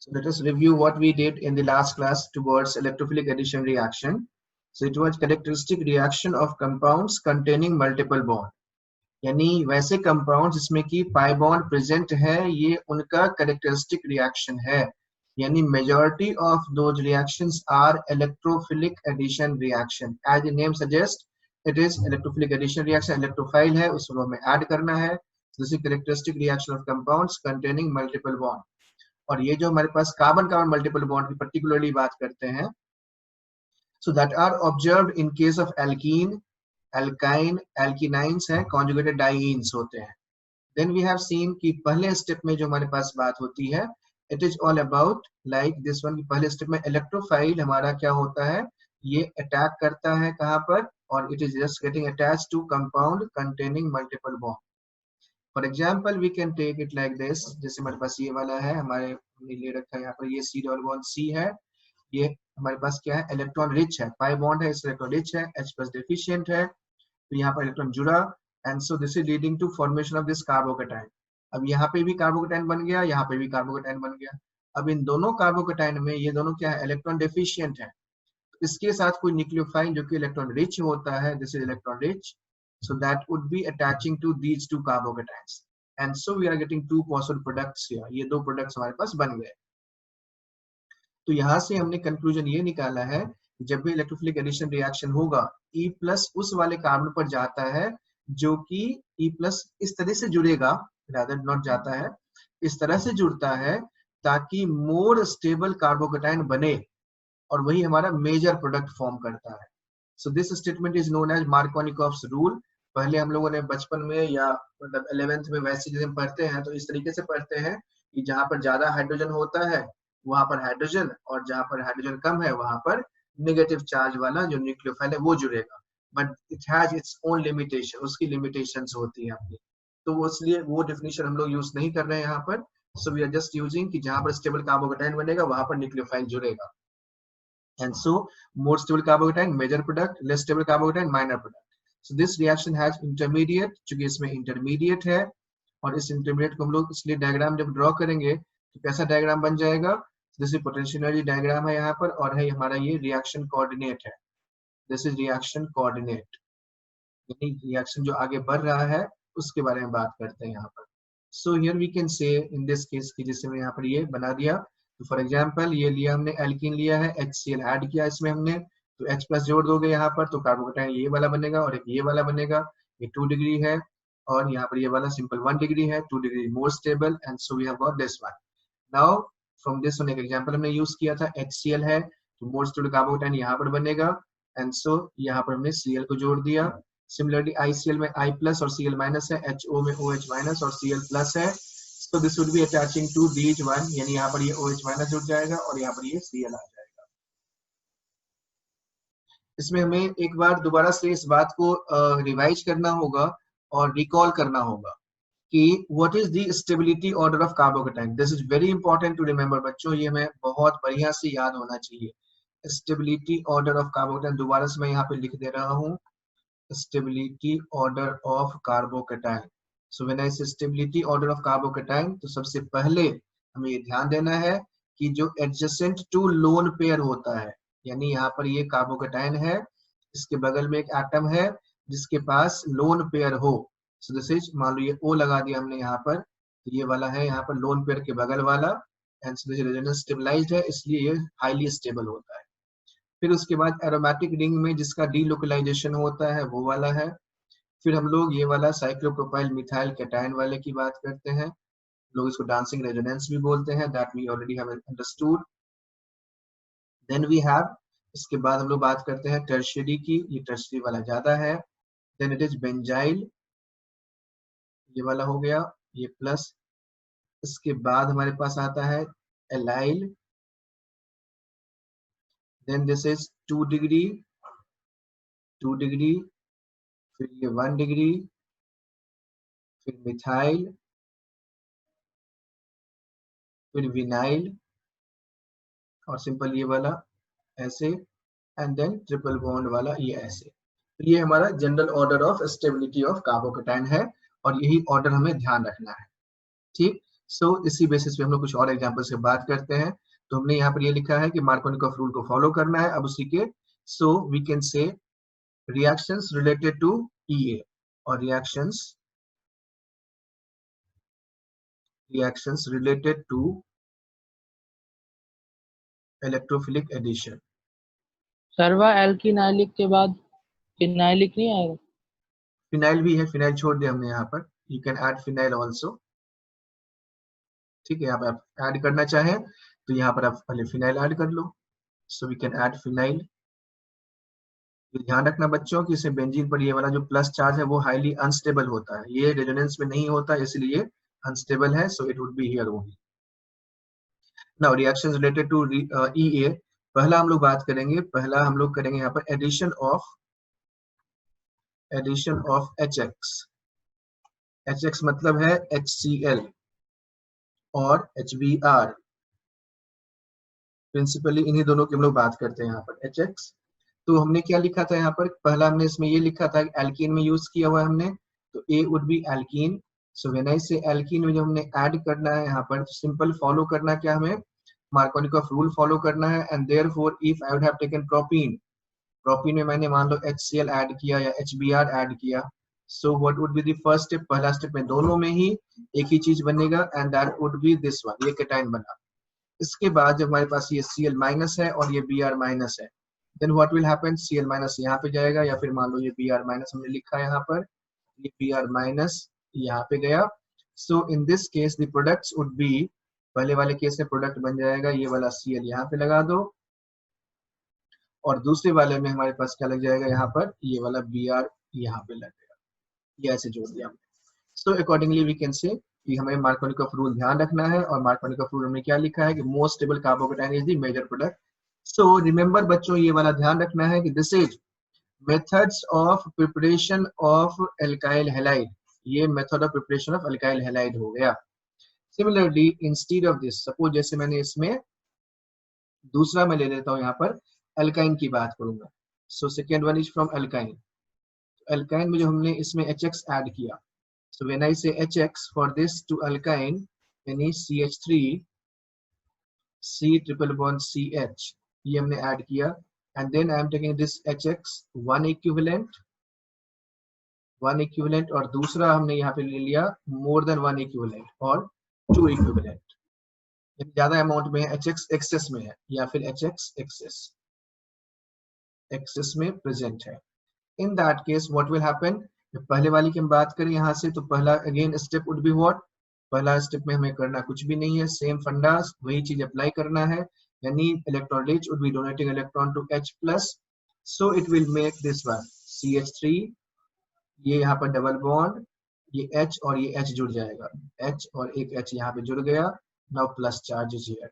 So let us review what we did in the last class towards electrophilic addition reaction. So it was characteristic reaction of compounds containing multiple bond. यानी वैसे compounds जिसमें कि pi bond present है, ये उनका characteristic reaction है. यानी majority of those reactions are electrophilic addition reaction. As the name suggests, it is electrophilic addition reaction. Electrophile है, उसको हमें add करना है. This is characteristic reaction of compounds containing multiple bond. और ये जो हमारे पास कार्बन कार्बन मल्टीपल बॉन्ड की पर्टिकुलरली बात करते हैं, so that are observed in case of alkene, alkyne, alkenynes है, कॉन्जुगेटेड डाइईन्स होते हैं. देन वी हैव सीन कि पहले स्टेप में जो हमारे पास बात होती है, it is all about like this one. पहले स्टेप में इलेक्ट्रोफाइल हमारा क्या होता है, ये अटैक करता है कहाँ पर, और it is just getting attached to compound containing multiple bond. For example we can take it like this. जैसे हमारे पास ये वाला है, हमारे ले रखा है यहाँ पर, ये सी डबल बॉन्ड सी है, ये हमारे पास क्या है, इलेक्ट्रॉन रिच है, पाई बॉन्ड है, इस इलेक्ट्रॉन रिच है, H प्लस डेफिशिएंट है, तो यहाँ पर इलेक्ट्रॉन जुड़ा, and so this is leading to formation of this carbocation. अब यहाँ पे भी कार्बोकेटाइन बन गया, यहाँ पे भी कार्बोकेटाइन बन गया. अब इन दोनों कार्बोकेटाइन में ये दोनों क्या है, इलेक्ट्रॉन डेफिशिएंट है. इसके साथ कोई न्यूक्लियोफाइल जो कि इलेक्ट्रॉन रिच होता है, this is electron rich, so that would be attaching to these two carbocations, and so we are getting two possible products here. ये दो products हमारे पास बन गए. तो यहाँ से हमने कंक्लूजन ये निकाला है, जब भी इलेक्ट्रोफिलिक एडिशन रिएक्शन होगा, E प्लस उस वाले कार्बन पर जाता है जो कि E प्लस इस तरह से जुड़ेगा, rather not जाता है, इस तरह से जुड़ता है ताकि मोर स्टेबल कार्बोकेटाइन बने, और वही हमारा मेजर प्रोडक्ट फॉर्म करता है. So this statement is known as Markovnikov's rule. पहले हम लोगों ने बचपन में या मतलब 11th में वैसे जैसे पढ़ते हैं, तो इस तरीके से पढ़ते हैं कि जहां पर ज्यादा हाइड्रोजन होता है वहां पर हाइड्रोजन, और जहां पर हाइड्रोजन कम है वहां पर नेगेटिव चार्ज वाला जो न्यूक्लियोफाइल है वो जुड़ेगा. But it has its own limitation, उसकी लिमिटेशंस होती है अपनी, तो इसलिए वो डेफिनेशन हम लोग यूज नहीं कर रहे हैं यहाँ पर. So we are just using कि जहां पर स्टेबल कार्बोकेटाइन बनेगा वहां पर न्यूक्लियोफाइल जुड़ेगा. And so more stable carbocation major product, less stable carbocation minor product. So this reaction has intermediate, चूंकि इसमें intermediate है, और इस intermediate को हम लोग इसलिए डायग्राम जब ड्रॉ करेंगे तो कैसा डायग्राम बन जाएगा, जैसे पोटेंशियल एनर्जी डायग्राम है यहाँ पर, और है हमारा ये रिएक्शन कोऑर्डिनेट है. दिस इज रिएक्शन कोऑर्डिनेट, यानी रिएक्शन जो आगे बढ़ रहा है उसके बारे में बात करते हैं यहाँ पर. सो हियर वी कैन से इन दिस केस की, जैसे मैं यहाँ पर ये बना दिया, तो फॉर एग्जांपल ये लिया हमने, एल्कीन लिया है, HCl ऐड किया इसमें हमने, तो H प्लस जोड़ दोगे यहाँ पर तो कार्बोकेटाइन ये वाला बनेगा और एक ये वाला बनेगा. ये 2 डिग्री है, और यहाँ पर ये वाला सिंपल 1 डिग्री है, 2 degree more stable, and so we have got this one. Now from this one एक एग्जांपल हमने यूज किया था, HCl है, तो मोर स्टेबल कार्बोकेटाइन यहाँ पर बनेगा, एंड सो यहाँ पर हमने Cl को जोड़ दिया. सिमिलरली ICl में I प्लस और Cl माइनस है, HO में OH माइनस और Cl प्लस है. So this would be attaching to these one, यानी यहाँ पर ये OH माइनस जुड़ जाएगा और यहाँ पर ये Cl आ जाएगा. इसमें हमें एक बार दोबारा से इस बात को रिवाइज करना होगा और रिकॉल करना होगा कि what is the stability order of carbocation. This is very important to remember बच्चों, ये हमें बहुत बढ़िया से याद होना चाहिए. Stability order of carbocation, दोबारा से मैं यहाँ पे लिख दे रहा हूँ, stability order of carbocation. So when I say stability order of carbocation, तो सबसे पहले हमें ये ध्यान देना है कि जो adjacent to lone pair होता है, यानी यहाँ पर ये कार्बोकेटाइन है, इसके बगल में एक एटम है जिसके पास लोन पेयर हो. सो दिस इज, मान लो ये O लगा दिया हमने यहाँ पर, तो ये वाला है यहाँ पर लोन पेयर के बगल वाला, and so this resonance stabilised है, इसलिए ये हाईली स्टेबल होता है. फिर उसके बाद एरोमेटिक रिंग में जिसका डीलोकलाइजेशन होता है वो वाला है. फिर हम लोग ये वाला साइक्लोप्रोपाइल मिथाइल कैटायन वाले की बात करते हैं, लोग इसको डांसिंग रेजोनेंस भी बोलते हैं, that we already have understood. Then we have, इसके बाद हम लोग बात करते हैं टर्शियरी की, ये टर्शियरी वाला ज्यादा है. देन इट इज बेंजाइल, ये वाला हो गया, ये प्लस. इसके बाद हमारे पास आता है allyl, then this is 2 degree, 2 degree, फिर ये 1 डिग्री, फिर मिथाइल, फिर विनाइल, और सिंपल ये वाला ऐसे, एंड देन ट्रिपल बॉन्ड वाला ये ऐसे. तो ये हमारा general order of stability of carbocation है, और यही ऑर्डर हमें ध्यान रखना है. ठीक, सो इसी बेसिस पे हम लोग कुछ और एग्जाम्पल से बात करते हैं। तो हमने यहाँ पर ये लिखा है कि मार्कोनिकॉफ रूल को फॉलो करना है। अब उसी के so we can say reactions related to EA or reactions related to electrophilic addition। सर्वा एल्किनाइलिक के बाद फिनाइलिक नहीं आएगा? फिनाइल भी है, फिनाइल छोड़ दिया हमने यहाँ पर। You can add phenyl also, ठीक है। यहाँ पर आप ऐड करना चाहें तो यहाँ पर आप पहले फिनाइल ऐड कर लो। So we can add phenyl. ध्यान रखना बच्चों कि इसे बेंजीन पर ये वाला जो प्लस चार्ज है वो हाईली अनस्टेबल होता है, ये रेजोनेंस में नहीं होता, इसलिए अनस्टेबल है। So it would be here only. Now reactions related to EA। पहला हम लोग बात करेंगे, पहला हम लोग करेंगे यहाँ पर एडिशन ऑफ HX। HX मतलब है HCl और HBr। प्रिंसिपली इन्हीं दोनों की हम लोग बात करते हैं यहाँ पर HX। तो हमने क्या लिखा था यहाँ पर, पहला हमने इसमें ये लिखा था एल्कीन में यूज किया हुआ है हमने, तो A would be alkene. So when I से एल्कीन में जब हमने ऐड करना है यहाँ पर, सिंपल फॉलो करना क्या हमें, मार्कोनिकॉफ रूल फॉलो करना है। And therefore if I would have taken propene, propene में मैंने मान लो HCl ऐड किया या HBr ऐड किया, so what would be the first step, पहला स्टेप में दोनों में ही एक ही चीज बनेगा and that would be this one, ये केटाइन बना। इसके बाद जब हमारे पास ये Cl माइनस है और ये Br माइनस है, then what will happen, Cl minus यहाँ पे जाएगा, या फिर मान लो ये Br माइनस हमने लिखा है यहाँ पर, ये Br माइनस यहाँ पे गया। So in this case the products would be, पहले वाले केस में प्रोडक्ट बन जाएगा ये वाला Cl यहाँ पे लगा दो, और दूसरे वाले में हमारे पास क्या लग जाएगा यहाँ पर, ये वाला Br यहाँ पे लगेगा, ये ऐसे जोड़ दिया हमने। सो अकॉर्डिंगली वी कैन से कि हमें मार्कोनिकॉफ रूल ध्यान रखना है, और मार्कोनिकॉफ रूल में क्या लिखा है कि most stable carbocation is the major product. So remember बच्चों ये वाला ध्यान रखना है कि this is methods of preparation of alkyl halide, ये method of preparation of alkyl halide हो गया। Similarly instead of this, suppose जैसे मैंने इसमें दूसरा मैं ले लेता हूँ यहाँ पर एल्काइन की बात करूंगा। So second one is from alkyne. Alkyne में जो हमने इसमें HX ऐड किया, so when I say HX for this to alkyne, यानी CH3 C triple bond CH, ये हमने ऐड किया, and then I am taking this HX one equivalent, और दूसरा हमने यहाँ पे ले लिया more than one equivalent और two equivalent, ज्यादा अमाउंट में है, HX एक्सेस में है या फिर HX एक्सेस में प्रेजेंट है। In that case what will happen, पहले वाली की हम बात करें यहाँ से, तो पहला again step would be what, पहला स्टेप में हमें करना कुछ भी नहीं है, सेम फंडा वही चीज अप्लाई करना है, यानी electrolyte would be donating electron to H plus, so it will make this one CH3, ये यहाँ पर डबल बॉन्ड, ये H और ये H जुड़ जाएगा, H और एक H यहाँ पे जुड़ गया, now plus charge is here,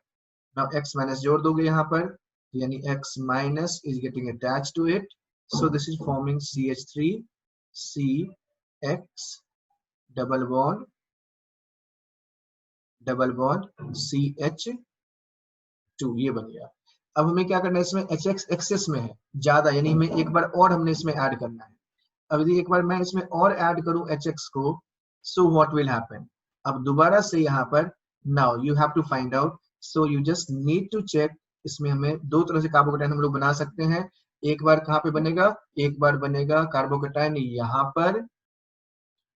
now X minus जोड़ दोगे यहाँ पर, यानी X minus is getting attached to it, so this is forming CH3 CX double bond CH2, ये बन गया। अब हमें क्या करना है, इसमें HX एक्सेस में है ज्यादा, यानी हमें एक बार और हमने इसमें ऐड करना है। अब यदि एक बार मैं इसमें और ऐड करूं HX को, so what will happen, अब दोबारा से यहाँ पर now you have to find out, so you just need to check, इसमें हमें दो तरह से कार्बोकेटाइन हम लोग बना सकते हैं, एक बार कहाँ पे बनेगा, एक बार बनेगा कार्बोकेटाइन यहाँ पर,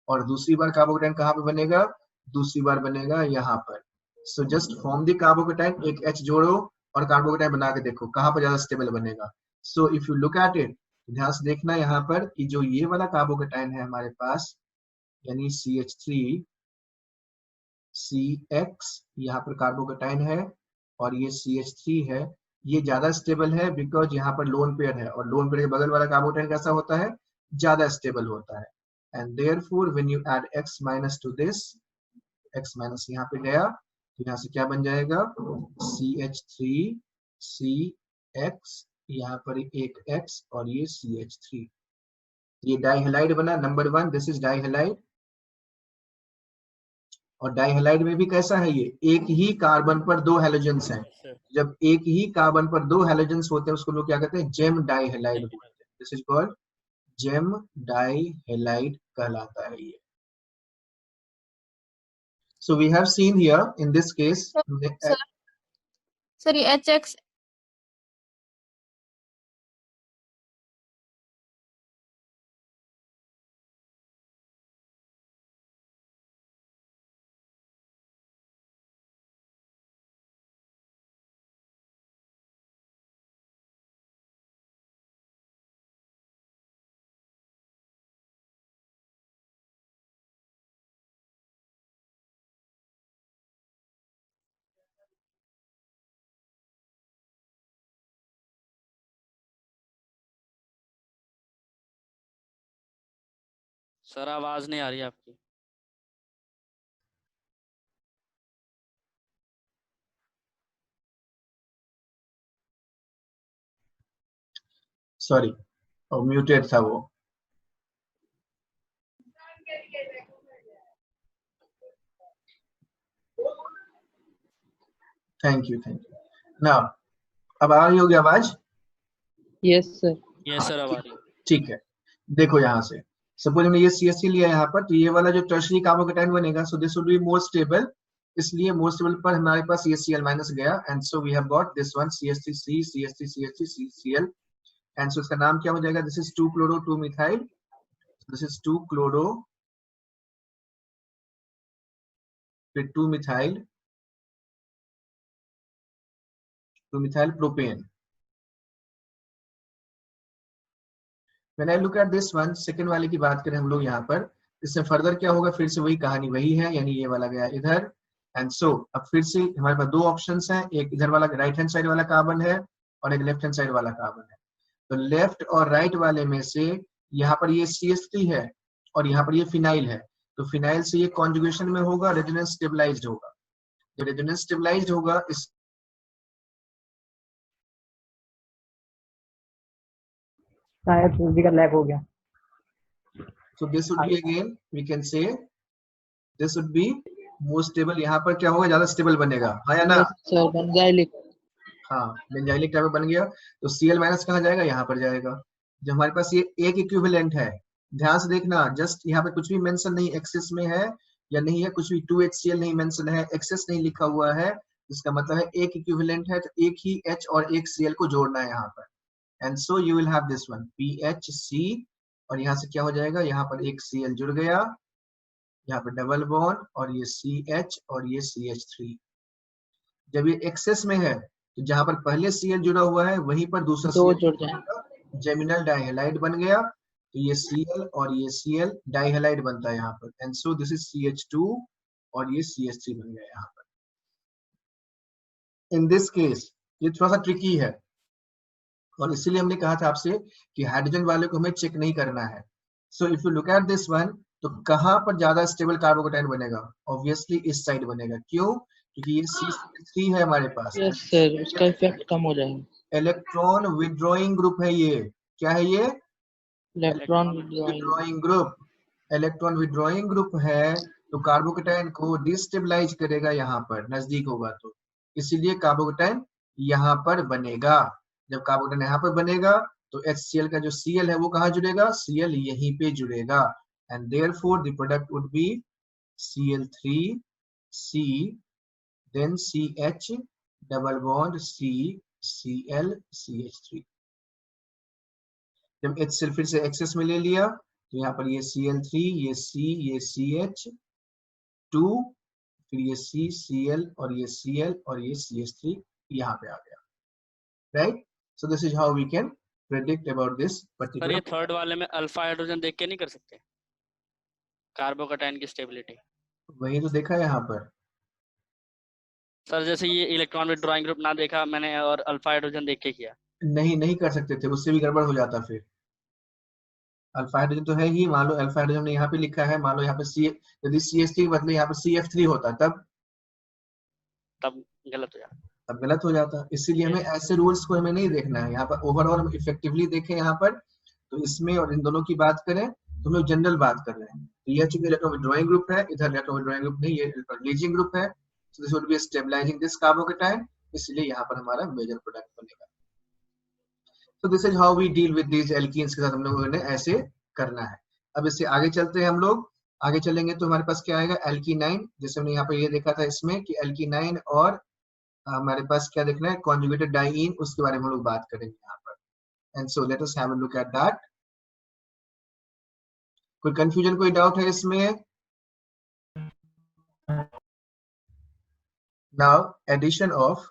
और दूसरी बार कार्बोकेटाइन कहाँ पे बनेगा, दूसरी बार बनेगा यहाँ पर। So just form the carbocation, एक H जोड़ो और कार्बोकेटाइन बना के देखो कहाँ पर ज्यादा स्टेबल बनेगा। So if you look at it, ध्यान से देखना यहाँ पर कि जो ये वाला कार्बोकेटाइन है हमारे पास, यानी CH3 CX, यहाँ पर कार्बोकेटाइन है और ये CH3 है, ये ज्यादा स्टेबल है बिकॉज यहाँ पर लोन पेयर है, और लोन पेयर के बगल वाला कार्बोकेटाइन कैसा होता है, ज्यादा स्टेबल होता है। And therefore when you add X minus two this, X minus यहाँ पे गया, तो यहाँ से क्या बन जाएगा, CH3 CX, यहाँ पर एक X और ये CH3, ये डाइहेलाइड बना नंबर 1, दिस इज डाइहेलाइड। और डाइहेलाइड में भी कैसा है, ये एक ही कार्बन पर दो हैलोजेंस हैं, जब एक ही कार्बन पर दो हैलोजेंस होते हैं उसको लोग क्या कहते हैं, जेम डाइहेलाइड बोलते हैं, this is called gem dihalide कहलाता है ये। So we have seen here in this case, sir ये HX सर आवाज नहीं आ रही आपकी। सॉरी म्यूटेड था वो। थैंक यू नाउ अब आ रही होगी आवाज? Yes sir. यस सर, अब आ रही है। ठीक है, देखो यहाँ से सपोज हमने ये CSC लिया यहाँ पर, तो ये वाला जो टर्शरी कार्बोकेटाइन बनेगा, so this would be more stable, इसलिए मोर स्टेबल पर हमारे पास CHCl माइनस गया, and so we have got this one CH3C CH3 CH3 CCl, and so इसका नाम क्या हो जाएगा? This is 2-chloro 2-methyl, this is 2-chloro फिर 2-methyl propane. When I look at this one, second वाले की बात करें हम लोग यहाँ पर, इससे फर्दर क्या होगा? फिर से वही कहानी वही है, यानी ये वाला गया इधर, एंड सो अब फिर से हमारे पास दो ऑप्शंस हैं, एक इधर वाला राइट हैंड साइड वाला कार्बन है और एक लेफ्ट हैंड साइड वाला कार्बन है। तो लेफ्ट और राइट वाले में से यहाँ पर ये CH3 है और यहाँ पर ये फिनाइल है, तो फिनाइल से ये कॉन्जुगेशन में होगा, रेजोनेंस स्टेबलाइज्ड होगा। जो रेजोनेंस स्टेबलाइज्ड होगा इस शायद सूजी का लैग हो गया। So this would be again we can say this would be more stable। यहाँ पर क्या होगा? ज्यादा स्टेबल बनेगा, हाँ या ना? Sir benzylic. हाँ, बेंजाइलिक टाइप बन गया, तो Cl माइनस कहाँ जाएगा? यहाँ पर जाएगा। जो हमारे पास ये एक इक्विवेलेंट है, ध्यान से देखना, जस्ट यहाँ पे कुछ भी मेंशन नहीं एक्सेस में है या नहीं है, कुछ भी 2HCl नहीं मेंशन है, एक्सेस नहीं लिखा हुआ है, इसका मतलब है एक इक्विवेलेंट है, तो एक ही H और एक Cl को जोड़ना है यहाँ पर, and so you will have this one PHC, और यहाँ से क्या हो जाएगा? यहाँ पर एक Cl जुड़ गया, यहाँ पर डबल बॉन्ड, और ये CH और ये CH3। जब ये एक्सेस में है तो जहां पर पहले Cl जुड़ा हुआ है वहीं पर दूसरा दो Cl जुड़ जाए, जेमिनल डाइहैलाइड बन गया, तो ये Cl और ये Cl डाइहैलाइड बनता है यहाँ पर, and so this is CH2 और ये CH3 बन गया यहाँ पर। इन दिस केस ये थोड़ा सा ट्रिकी है, और इसीलिए हमने कहा था आपसे कि हाइड्रोजन वाले को हमें चेक नहीं करना है। So if you look at this one, तो कहां पर ज्यादा स्टेबल कार्बोकेटाइन बनेगा? ऑब्वियसली इस साइड बनेगा। क्यों? क्योंकि ये C3 है हमारे पास। यस सर, उसका इफेक्ट कम हो जाएगा। इलेक्ट्रॉन विड्रॉइंग ग्रुप है ये। क्या है ये? Electron withdrawing group. Electron withdrawing group है, तो कार्बोकेटाइन को डिस्टेबलाइज करेगा यहाँ पर, नजदीक होगा तो, इसीलिए कार्बोकेटाइन यहाँ पर बनेगा। जब कार्बोकेटाइन यहाँ पर बनेगा तो HCl का जो Cl है वो कहाँ जुड़ेगा? Cl यहीं पे जुड़ेगा, and therefore the product would be Cl3C then CH double bond C Cl CH3। जब HCl फिर से एक्सेस में ले लिया तो यहाँ पर ये Cl3, ये C, ये CH2, फिर ये C Cl और ये Cl और ये CH3 यहाँ पे आ गया, right? So this is how we can predict about this particular। Sir ये थर्ड वाले में अल्फा हाइड्रोजन देख के नहीं कर सकते कार्बोकेटाइन की स्टेबिलिटी? वही तो देखा यहाँ पर सर, जैसे ये इलेक्ट्रॉन विड्रॉइंग ग्रुप ना देखा मैंने और अल्फा हाइड्रोजन देख के किया। नहीं कर सकते थे, उससे भी गड़बड़ हो जाता। फिर अल्फा हाइड्रोजन तो है ही, मान लो अल्फा हाइड्रोजन ने यहाँ पे लिखा है, मान लो यहाँ पे यदि CH3 के बदले यहाँ पे CF3 होता तब गलत हो जाता, तब गलत हो जाता। इसीलिए हमें ऐसे रूल्स को हमें नहीं देखना है, यहाँ पर ओवरऑल हम इफेक्टिवली देखें यहाँ पर, तो इसमें और इन दोनों की बात करें तो हम लोग जनरल बात कर रहे हैं। तो यह चूंकि इलेक्ट्रॉन विड्रॉइंग ग्रुप है, इधर इलेक्ट्रॉन विड्रॉइंग ग्रुप नहीं, ये इलेक्ट्रॉन रिलीजिंग ग्रुप है, so this would be stabilising this carbocation, इसलिए यहाँ पर हमारा मेजर प्रोडक्ट बनेगा। So this is how we deal with these alkenes के साथ हम लोगों ने ऐसे करना है। अब इससे आगे चलते हैं हम लोग। आगे चलेंगे तो हमारे पास क्या आएगा, एल्कीनाइन, जैसे हमने यहाँ पे ये देखा था इसमें कि एल्कीनाइन और हमारे पास क्या देखना है, कॉन्जुगेटेड डाइईन, उसके बारे में हम लोग बात करेंगे यहाँ पर। And so let us have a look at that. कोई कंफ्यूजन, कोई डाउट है इसमें? Now addition of